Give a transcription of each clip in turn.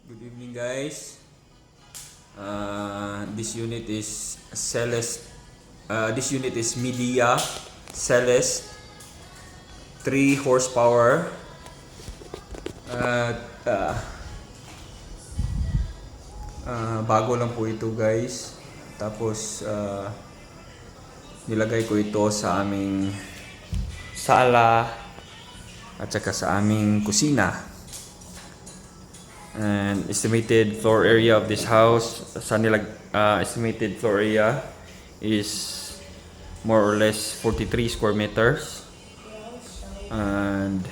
Good evening, guys. This unit is Celeste. This unit is Midea Celeste 3 horsepower. At bago lang po ito, guys. Tapos nilagay ko ito sa aming sala at saka sa aming kusina. And estimated floor area of this house, estimated floor area is more or less 43 square meters. And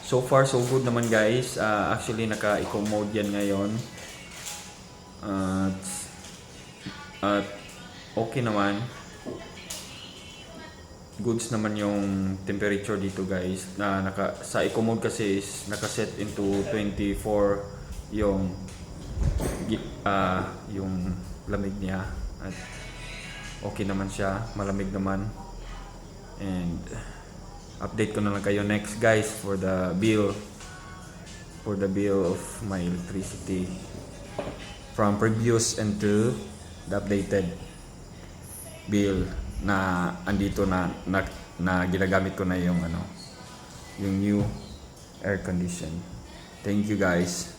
so far so good naman, guys. Actually naka-eco mode yan ngayon. At okay naman. Goods naman yung temperature dito, guys. Sa eco mode kasi is naka-set into 24 yung lamig niya. At okay naman siya, malamig naman. And update ko na lang kayo next, guys, for the bill of my electricity from previous and to the updated bill na andito na ginagamit ko na yung yung new air condition. Thank you, guys.